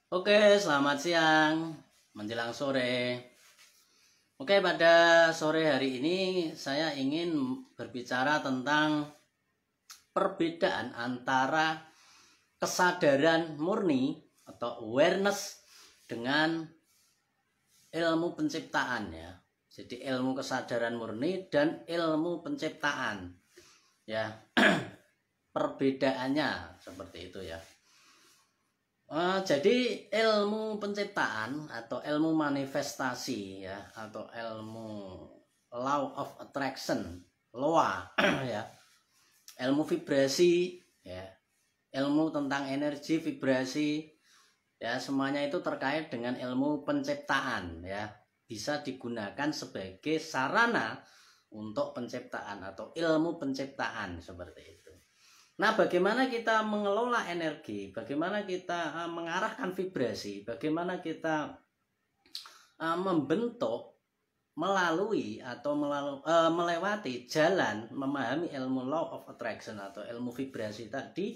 Oke, selamat siang menjelang sore. Oke, pada sore hari ini saya ingin berbicara tentang perbedaan antara kesadaran murni atau awareness dengan ilmu penciptaan ya. Jadi ilmu kesadaran murni dan ilmu penciptaan ya. Perbedaannya seperti itu ya. Jadi ilmu penciptaan atau ilmu manifestasi ya, atau ilmu law of attraction, LOA ya, ilmu vibrasi ya, ilmu tentang energi vibrasi ya, semuanya itu terkait dengan ilmu penciptaan ya, bisa digunakan sebagai sarana untuk penciptaan atau ilmu penciptaan seperti itu. Nah, bagaimana kita mengelola energi, bagaimana kita mengarahkan vibrasi, bagaimana kita membentuk melalui atau melewati jalan memahami ilmu law of attraction atau ilmu vibrasi tadi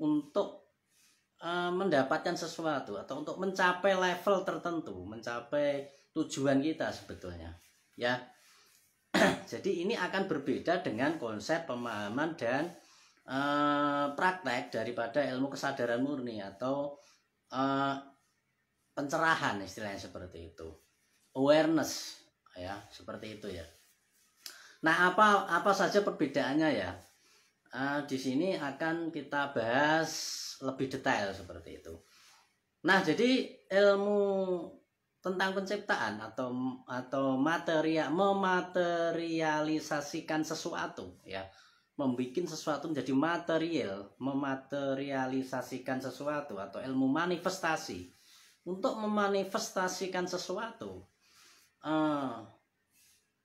untuk mendapatkan sesuatu atau untuk mencapai level tertentu, mencapai tujuan kita sebetulnya. Ya. Jadi ini akan berbeda dengan konsep pemahaman dan praktek daripada ilmu kesadaran murni atau pencerahan, istilahnya seperti itu, awareness ya, seperti itu ya. Nah, apa saja perbedaannya ya? Di sini akan kita bahas lebih detail seperti itu. Nah, jadi ilmu tentang penciptaan atau mematerialisasikan sesuatu ya, membuat sesuatu menjadi material, mematerialisasikan sesuatu atau ilmu manifestasi. Untuk memanifestasikan sesuatu,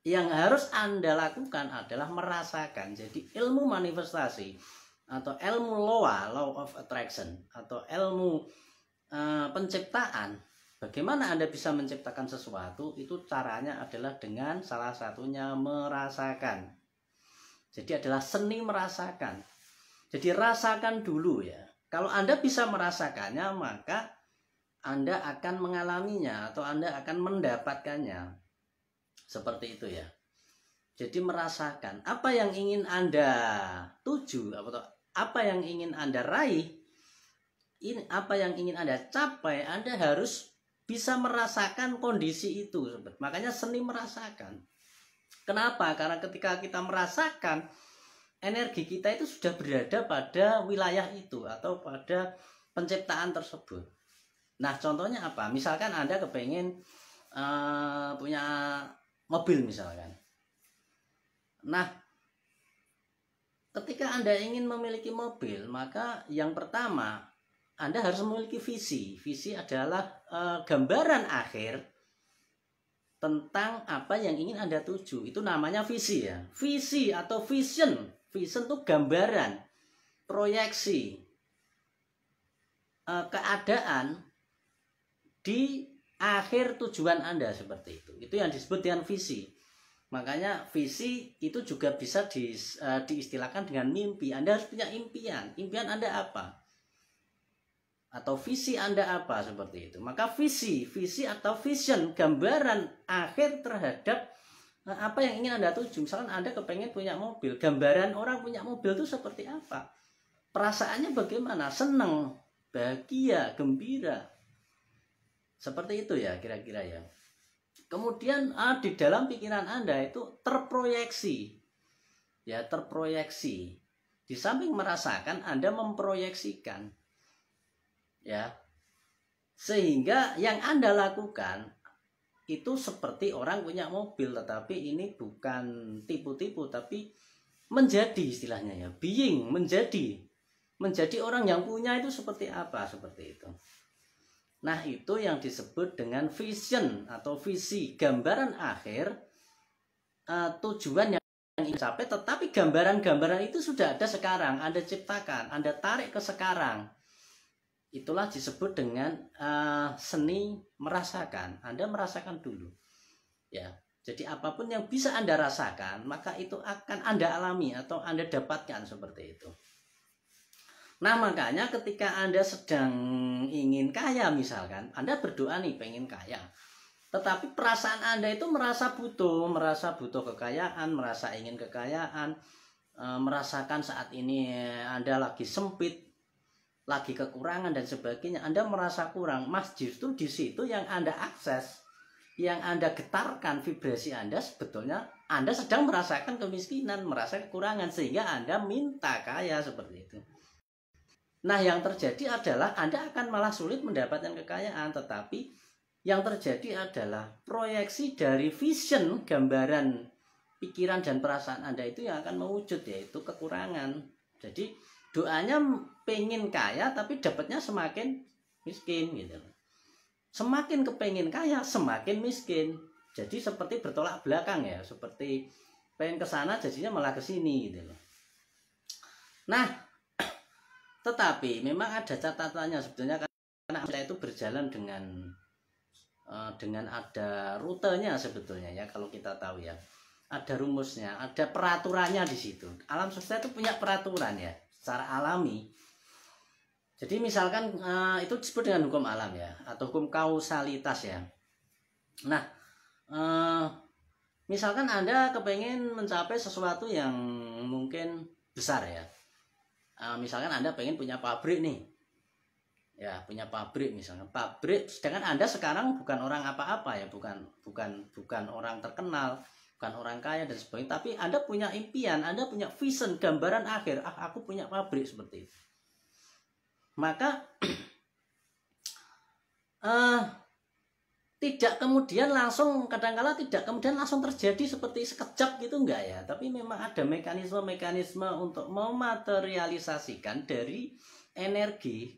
yang harus Anda lakukan adalah merasakan. Jadi ilmu manifestasi atau ilmu law of attraction atau ilmu penciptaan, bagaimana Anda bisa menciptakan sesuatu, itu caranya adalah dengan salah satunya merasakan. Jadi adalah seni merasakan. Jadi rasakan dulu ya. Kalau Anda bisa merasakannya, maka Anda akan mengalaminya atau Anda akan mendapatkannya. Seperti itu ya. Jadi merasakan apa yang ingin Anda tuju atau apa yang ingin Anda raih, ini apa yang ingin Anda capai, Anda harus bisa merasakan kondisi itu. Makanya seni merasakan. Kenapa? Karena ketika kita merasakan, energi kita itu sudah berada pada wilayah itu atau pada penciptaan tersebut. Nah, contohnya apa? Misalkan Anda kepengen punya mobil misalkan. Nah, ketika Anda ingin memiliki mobil, maka yang pertama Anda harus memiliki visi. Visi adalah gambaran akhir tentang apa yang ingin Anda tuju. Itu namanya visi ya. Visi atau vision. Vision itu gambaran, proyeksi keadaan di akhir tujuan Anda, seperti itu. Itu yang disebut dengan visi. Makanya visi itu juga bisa diistilahkan dengan mimpi. Anda harus punya impian. Impian Anda apa? Atau visi Anda apa, seperti itu. Maka visi atau vision, gambaran akhir terhadap apa yang ingin Anda tuju. Misalkan Anda kepengen punya mobil, gambaran orang punya mobil itu seperti apa? Perasaannya bagaimana? Senang, bahagia, gembira. Seperti itu ya kira-kira ya. Kemudian di dalam pikiran Anda itu terproyeksi. Ya, terproyeksi. Di samping merasakan, Anda memproyeksikan. Ya, sehingga yang Anda lakukan itu seperti orang punya mobil, tetapi ini bukan tipu-tipu, tapi menjadi, istilahnya ya, being, menjadi orang yang punya itu seperti apa, seperti itu. Nah, itu yang disebut dengan vision atau visi, gambaran akhir tujuan yang ingin dicapai, tetapi gambaran-gambaran itu sudah ada sekarang, Anda ciptakan, Anda tarik ke sekarang. Itulah disebut dengan seni merasakan. Anda merasakan dulu. Ya. Jadi apapun yang bisa Anda rasakan, maka itu akan Anda alami atau Anda dapatkan, seperti itu. Nah, makanya ketika Anda sedang ingin kaya misalkan, Anda berdoa nih pengen kaya. Tetapi perasaan Anda itu merasa butuh kekayaan, merasa ingin kekayaan, merasakan saat ini Anda lagi sempit, lagi kekurangan dan sebagainya. Anda merasa kurang. Mas, justru di situ yang Anda akses, yang Anda getarkan vibrasi Anda, sebetulnya Anda sedang merasakan kemiskinan, merasa kekurangan, sehingga Anda minta kaya seperti itu. Nah, yang terjadi adalah Anda akan malah sulit mendapatkan kekayaan, tetapi yang terjadi adalah proyeksi dari vision, gambaran, pikiran dan perasaan Anda itu yang akan mewujud, yaitu kekurangan. Jadi doanya pengen kaya tapi dapatnya semakin miskin gitu. Semakin kepengen kaya semakin miskin. Jadi seperti bertolak belakang ya, seperti pengen ke sana jadinya malah ke sini gitu loh. Nah, tetapi memang ada catatannya sebetulnya, karena saya itu berjalan dengan ada rutenya sebetulnya ya, kalau kita tahu ya. Ada rumusnya, ada peraturannya di situ. Alam semesta itu punya peraturan ya, secara alami. Jadi misalkan itu disebut dengan hukum alam ya, atau hukum kausalitas ya. Nah, misalkan Anda kepengen mencapai sesuatu yang mungkin besar ya. Misalkan Anda pengen punya pabrik nih, ya punya pabrik misalnya, pabrik. Sedangkan Anda sekarang bukan orang apa-apa ya, bukan orang terkenal, bukan orang kaya dan sebagainya, tapi Anda punya impian, Anda punya vision, gambaran akhir, aku punya pabrik seperti itu. Maka tidak kemudian langsung, kadang-kala tidak kemudian langsung terjadi seperti sekejap gitu, enggak ya, tapi memang ada mekanisme untuk mematerialisasikan dari energi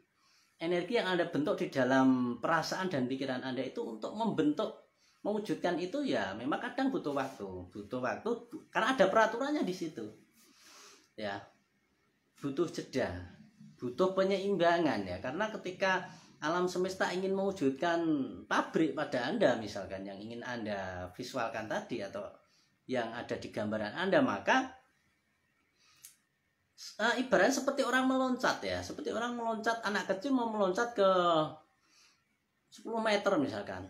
yang Anda bentuk di dalam perasaan dan pikiran Anda itu untuk mewujudkan itu ya. Memang kadang butuh waktu karena ada peraturannya di situ ya, butuh jeda, butuh penyeimbangan ya. Karena ketika alam semesta ingin mewujudkan pabrik pada Anda misalkan, yang ingin Anda visualkan tadi atau yang ada di gambaran Anda, maka ibaratnya seperti orang meloncat ya, seperti orang meloncat, anak kecil mau meloncat ke 10 meter misalkan.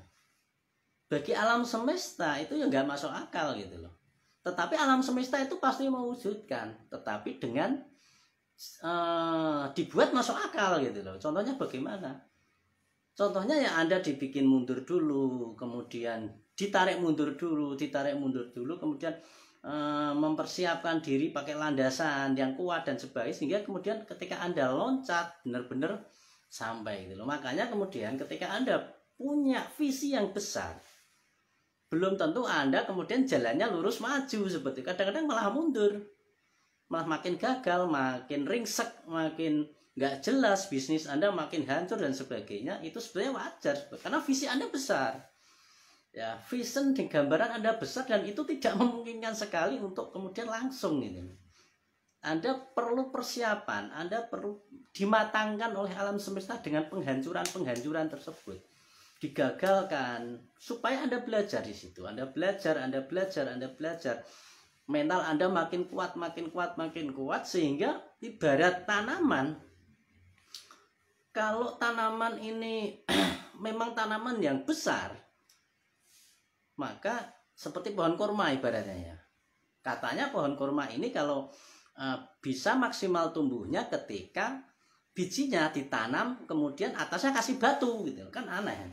Bagi alam semesta itu ya nggak masuk akal gitu loh. Tetapi alam semesta itu pasti mewujudkan, tetapi dengan dibuat masuk akal gitu loh. Contohnya bagaimana? Contohnya ya Anda dibikin mundur dulu, kemudian ditarik mundur dulu, kemudian mempersiapkan diri pakai landasan yang kuat dan sebagainya, sehingga kemudian ketika Anda loncat benar-benar sampai gitu loh. Makanya kemudian ketika Anda punya visi yang besar, belum tentu Anda kemudian jalannya lurus maju seperti itu. Kadang-kadang malah mundur, malah makin gagal, makin ringsek, makin nggak jelas, bisnis Anda makin hancur dan sebagainya. Itu sebenarnya wajar karena visi Anda besar ya, vision di gambaran Anda besar, dan itu tidak memungkinkan sekali untuk kemudian langsung ini. Anda perlu persiapan, Anda perlu dimatangkan oleh alam semesta dengan penghancuran tersebut, digagalkan supaya Anda belajar di situ. Anda belajar, mental Anda makin kuat, sehingga ibarat tanaman. Kalau tanaman ini memang tanaman yang besar, maka seperti pohon kurma ibaratnya ya. Katanya pohon kurma ini kalau bisa maksimal tumbuhnya ketika bijinya ditanam kemudian atasnya kasih batu gitu kan, aneh.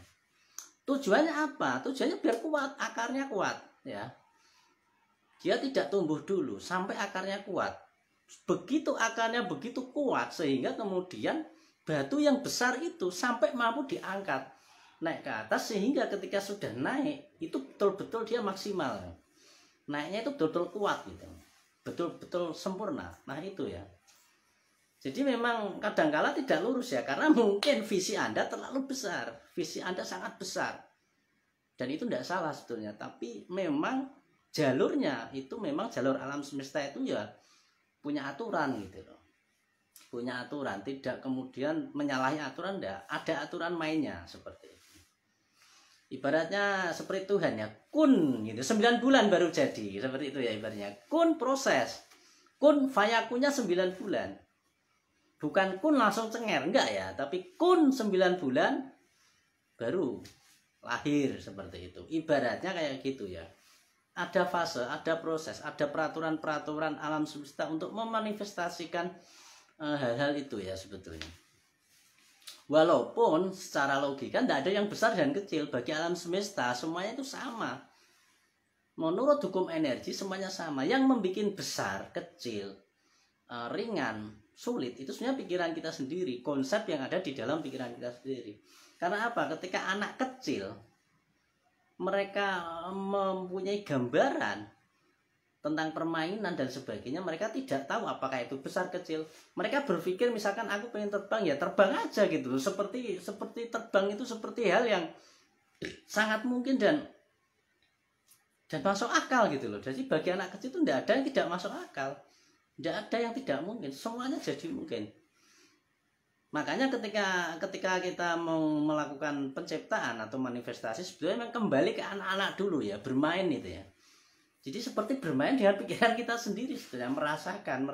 Tujuannya apa? Tujuannya biar kuat, akarnya kuat ya. Dia tidak tumbuh dulu sampai akarnya kuat. Begitu akarnya begitu kuat sehingga kemudian batu yang besar itu sampai mampu diangkat naik ke atas, sehingga ketika sudah naik itu betul-betul dia maksimal. Naiknya itu betul-betul kuat gitu. Betul-betul sempurna. Nah itu ya. Jadi memang kadangkala tidak lurus ya, karena mungkin visi Anda terlalu besar. Visi Anda sangat besar. Dan itu tidak salah sebetulnya, tapi memang jalurnya itu memang jalur alam semesta itu ya punya aturan gitu loh. Punya aturan, tidak kemudian menyalahi aturan, enggak. Ada aturan mainnya seperti itu. Ibaratnya seperti Tuhan ya, kun gitu, 9 bulan baru jadi, seperti itu ya ibaratnya. Kun proses, kun fayakunnya 9 bulan. Bukan kun langsung cenger, enggak ya, tapi kun 9 bulan baru lahir, seperti itu. Ibaratnya kayak gitu ya. Ada fase, ada proses, ada peraturan-peraturan alam semesta untuk memanifestasikan hal-hal itu ya sebetulnya. Walaupun secara logika tidak ada yang besar dan kecil, bagi alam semesta semuanya itu sama. Menurut hukum energi semuanya sama. Yang membuat besar, kecil, ringan, sulit itu sebenarnya pikiran kita sendiri, konsep yang ada di dalam pikiran kita sendiri. Karena apa? Ketika anak kecil mereka mempunyai gambaran tentang permainan dan sebagainya, mereka tidak tahu apakah itu besar kecil. Mereka berpikir misalkan aku pengen terbang, ya terbang aja gitu. Seperti terbang itu seperti hal yang sangat mungkin dan masuk akal gitu loh. Jadi bagi anak kecil itu tidak ada yang tidak masuk akal, tidak ada yang tidak mungkin, semuanya jadi mungkin. Makanya ketika kita mau melakukan penciptaan atau manifestasi, sebetulnya memang kembali ke anak-anak dulu ya, bermain itu ya. Jadi seperti bermain dengan pikiran kita sendiri, sebetulnya merasakan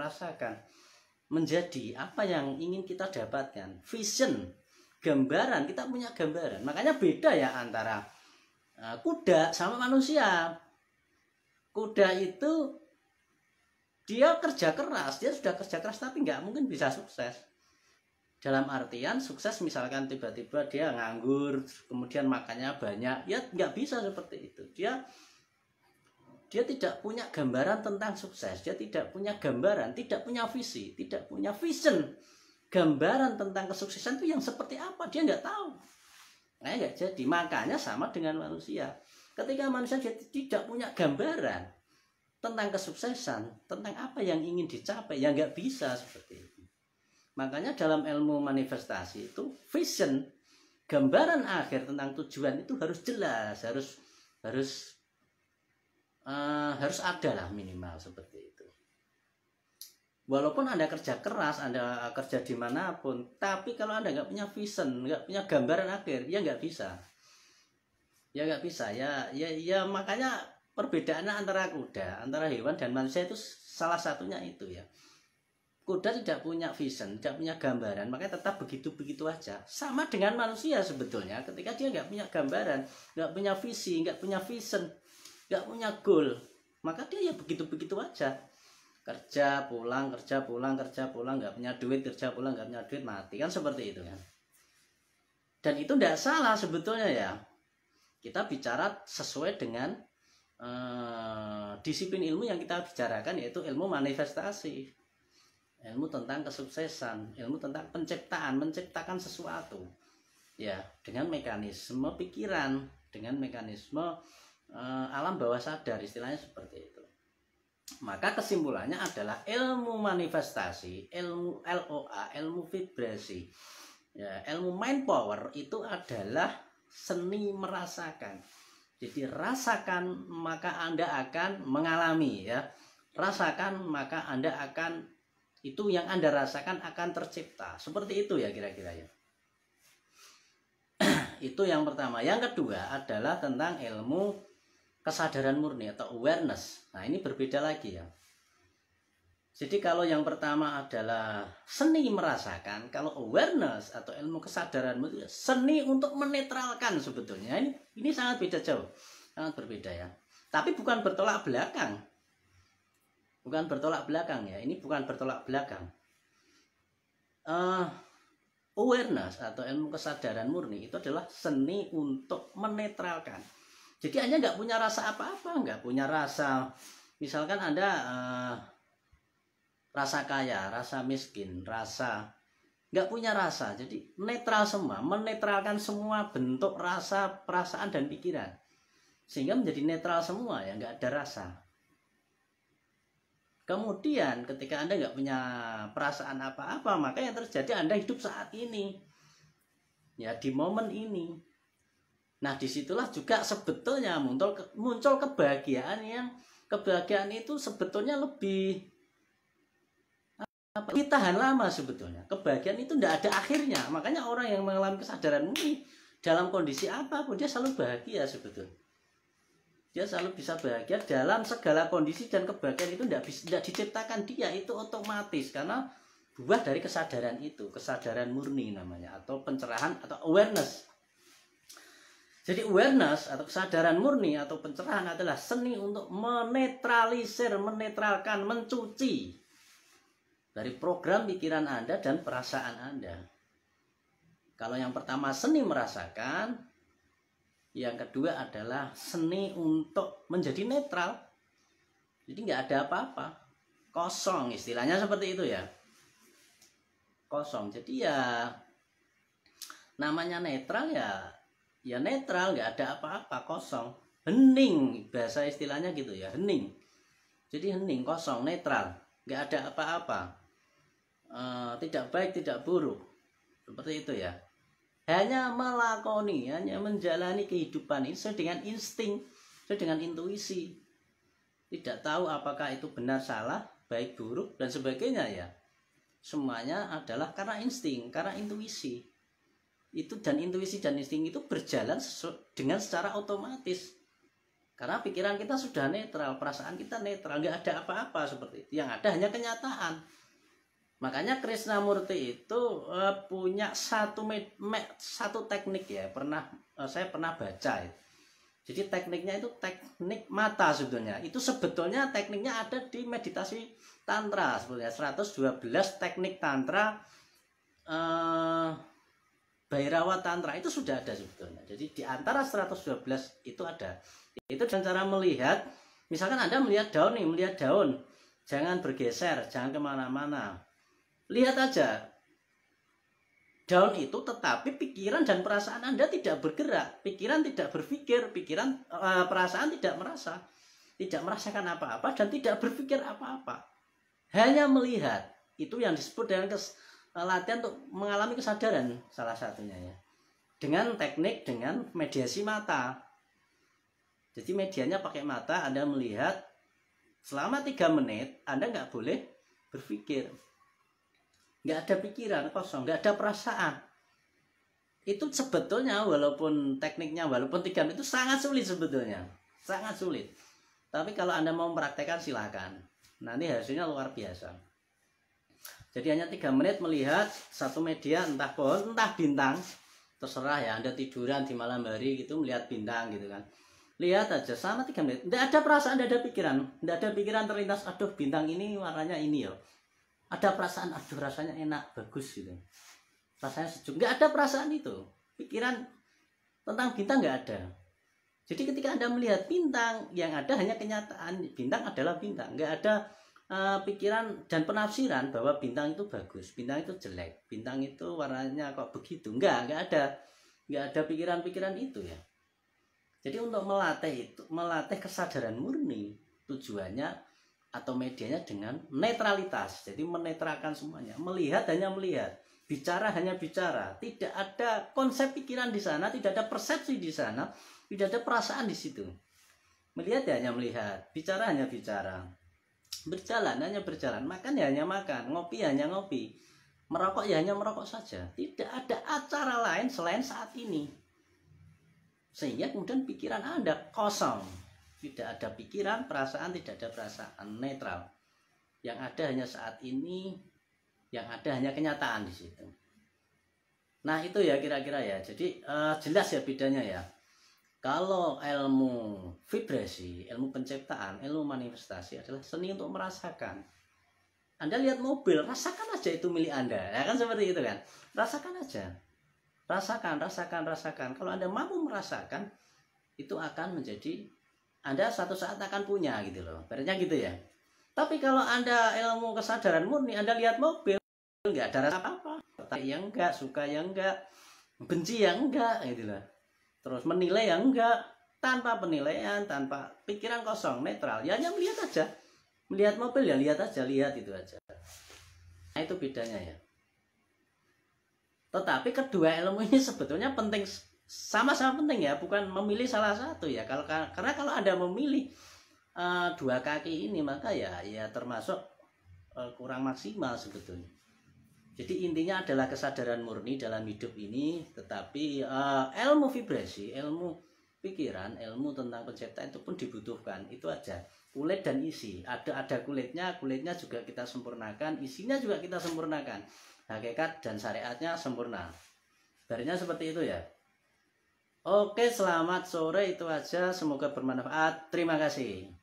menjadi apa yang ingin kita dapatkan, vision, gambaran. Kita punya gambaran. Makanya beda ya antara kuda sama manusia. Kuda itu dia kerja keras, dia sudah kerja keras tapi nggak mungkin bisa sukses. Dalam artian sukses misalkan tiba-tiba dia nganggur, kemudian makannya banyak, ya nggak bisa seperti itu. Dia tidak punya gambaran tentang sukses, dia tidak punya gambaran, tidak punya visi, tidak punya vision. Gambaran tentang kesuksesan itu yang seperti apa, dia nggak tahu. Nah, nggak jadi. Makanya sama dengan manusia. Ketika manusia dia tidak punya gambaran tentang kesuksesan, tentang apa yang ingin dicapai, ya nggak bisa seperti itu. Makanya dalam ilmu manifestasi itu vision, gambaran akhir tentang tujuan itu harus jelas, harus ada lah minimal seperti itu. Walaupun Anda kerja keras, Anda kerja dimanapun, tapi kalau Anda nggak punya vision, nggak punya gambaran akhir, ya nggak bisa. Ya nggak bisa. Ya makanya perbedaannya antara kuda, antara hewan dan manusia itu salah satunya itu ya. Kuda tidak punya vision, tidak punya gambaran, makanya tetap begitu-begitu aja. Sama dengan manusia sebetulnya, ketika dia nggak punya gambaran, nggak punya visi, nggak punya vision, nggak punya goal, maka dia ya begitu-begitu aja. Kerja pulang, nggak punya duit, kerja pulang, nggak punya duit, mati. Kan seperti itu kan. Dan itu tidak salah sebetulnya ya. Kita bicara sesuai dengan disiplin ilmu yang kita bicarakan, yaitu ilmu manifestasi. Ilmu tentang kesuksesan, ilmu tentang penciptaan, menciptakan sesuatu ya, dengan mekanisme pikiran, dengan mekanisme alam bawah sadar, istilahnya seperti itu. Maka kesimpulannya adalah ilmu manifestasi, ilmu LOA, ilmu vibrasi ya, ilmu mind power itu adalah seni merasakan. Jadi rasakan maka Anda akan mengalami ya, rasakan maka Anda akan, itu yang Anda rasakan akan tercipta. Seperti itu ya kira-kira ya. Itu yang pertama. Yang kedua adalah tentang ilmu kesadaran murni atau awareness. Nah, ini berbeda lagi ya. Jadi kalau yang pertama adalah seni merasakan, kalau awareness atau ilmu kesadaran murni seni untuk menetralkan sebetulnya. Ini sangat beda jauh. Sangat berbeda ya. Tapi bukan bertolak belakang. Bukan bertolak belakang ya, ini bukan bertolak belakang. Awareness atau ilmu kesadaran murni itu adalah seni untuk menetralkan. Jadi Anda nggak punya rasa apa-apa, nggak punya rasa, misalkan Anda rasa kaya, rasa miskin, rasa nggak punya rasa. Jadi netral semua, menetralkan semua bentuk rasa, perasaan dan pikiran, sehingga menjadi netral semua ya, nggak ada rasa. Kemudian ketika Anda nggak punya perasaan apa-apa, maka yang terjadi Anda hidup saat ini. Ya, di momen ini. Nah, disitulah juga sebetulnya muncul kebahagiaan kebahagiaan itu sebetulnya lebih tahan lama sebetulnya. Kebahagiaan itu tidak ada akhirnya. Makanya orang yang mengalami kesadaran murni dalam kondisi apapun dia selalu bahagia sebetulnya. Dia selalu bisa bahagia dalam segala kondisi, dan kebahagiaan itu tidak diciptakan dia, itu otomatis karena buah dari kesadaran itu, kesadaran murni namanya, atau pencerahan atau awareness. Jadi awareness atau kesadaran murni atau pencerahan adalah seni untuk menetralisir, menetralkan, mencuci dari program pikiran Anda dan perasaan Anda. Kalau yang pertama seni merasakan, yang kedua adalah seni untuk menjadi netral. Jadi nggak ada apa-apa, kosong, istilahnya seperti itu ya. Kosong. Jadi ya namanya netral ya netral, nggak ada apa-apa, kosong, hening, bahasa istilahnya gitu ya, hening. Jadi hening, kosong, netral, nggak ada apa-apa, tidak baik tidak buruk, seperti itu ya. Hanya melakoni, hanya menjalani kehidupan ini sesuai dengan insting, sesuai dengan intuisi. Tidak tahu apakah itu benar salah, baik buruk dan sebagainya ya. Semuanya adalah karena insting, karena intuisi. Itu dan intuisi dan insting itu berjalan dengan secara otomatis. Karena pikiran kita sudah netral, perasaan kita netral, nggak ada apa-apa seperti itu. Yang ada hanya kenyataan. Makanya Krishnamurti itu punya satu teknik ya. Saya pernah baca ya. Jadi tekniknya itu teknik mata sebetulnya. Itu sebetulnya tekniknya ada di meditasi tantra sebetulnya. 112 teknik tantra, Bhairava tantra itu sudah ada sebetulnya. Jadi di antara 112 itu ada. Itu dengan cara melihat, misalkan Anda melihat daun nih, melihat daun, jangan bergeser, jangan kemana-mana. Lihat aja daun itu, tetapi pikiran dan perasaan Anda tidak bergerak, pikiran tidak berpikir, perasaan tidak merasa, tidak merasakan apa-apa dan tidak berpikir apa-apa, hanya melihat. Itu yang disebut dengan latihan untuk mengalami kesadaran, salah satunya ya, dengan teknik, dengan mediasi mata. Jadi medianya pakai mata, Anda melihat selama 3 menit, Anda nggak boleh berpikir. Nggak ada pikiran, kosong, nggak ada perasaan. Itu sebetulnya walaupun tekniknya, walaupun 3 menit itu sangat sulit sebetulnya, sangat sulit. Tapi kalau Anda mau mempraktekkan silakan, nanti hasilnya luar biasa. Jadi hanya 3 menit melihat satu media, entah pohon, entah bintang, terserah ya. Anda tiduran di malam hari gitu melihat bintang gitu kan, lihat aja selama 3 menit, nggak ada perasaan, nggak ada pikiran, nggak ada pikiran terlintas, aduh bintang ini warnanya ini ya. Ada perasaan, aduh rasanya enak, bagus gitu, rasanya sejuk. Nggak ada perasaan itu, pikiran tentang bintang nggak ada. Jadi ketika Anda melihat bintang, yang ada hanya kenyataan, bintang adalah bintang. Nggak ada pikiran dan penafsiran bahwa bintang itu bagus, bintang itu jelek, bintang itu warnanya kok begitu. Nggak ada pikiran-pikiran itu ya. Jadi untuk melatih kesadaran murni, tujuannya atau medianya dengan netralitas. Jadi menetralkan semuanya. Melihat hanya melihat, bicara hanya bicara. Tidak ada konsep pikiran di sana, tidak ada persepsi di sana, tidak ada perasaan di situ. Melihat hanya melihat, bicara hanya bicara, berjalan hanya berjalan, makan ya hanya makan, ngopi hanya ngopi, merokok ya hanya merokok saja. Tidak ada acara lain selain saat ini. Sehingga kemudian pikiran Anda kosong. Tidak ada pikiran, perasaan, tidak ada perasaan, netral. Yang ada hanya saat ini, yang ada hanya kenyataan di situ. Nah itu ya kira-kira ya. Jadi jelas ya bedanya ya. Kalau ilmu vibrasi, ilmu penciptaan, ilmu manifestasi adalah seni untuk merasakan. Anda lihat mobil, rasakan aja itu milik Anda. Ya kan seperti itu kan. Rasakan aja. Rasakan. Kalau Anda mampu merasakan, itu akan menjadi, Anda suatu saat akan punya gitu loh. Berarti gitu ya. Tapi kalau Anda ilmu kesadaran murni, Anda lihat mobil, nggak ada rasa apa-apa. Yang enggak, suka yang enggak, benci yang enggak gitu loh. Terus menilai yang enggak, tanpa penilaian, tanpa pikiran kosong, netral. Ya hanya melihat aja. Melihat mobil ya lihat aja, lihat itu aja. Nah itu bedanya ya. Tetapi kedua ilmu ini sebetulnya penting, sama-sama penting ya, bukan memilih salah satu ya. Karena kalau Anda memilih 2 kaki ini, maka ya termasuk kurang maksimal sebetulnya. Jadi intinya adalah kesadaran murni dalam hidup ini, tetapi ilmu vibrasi, ilmu pikiran, ilmu tentang penciptaan itu pun dibutuhkan. Itu aja, kulit dan isi. Ada kulitnya juga kita sempurnakan, isinya juga kita sempurnakan. Hakikat dan syariatnya sempurna. Barinya seperti itu ya. Oke, selamat sore, itu aja. Semoga bermanfaat. Terima kasih.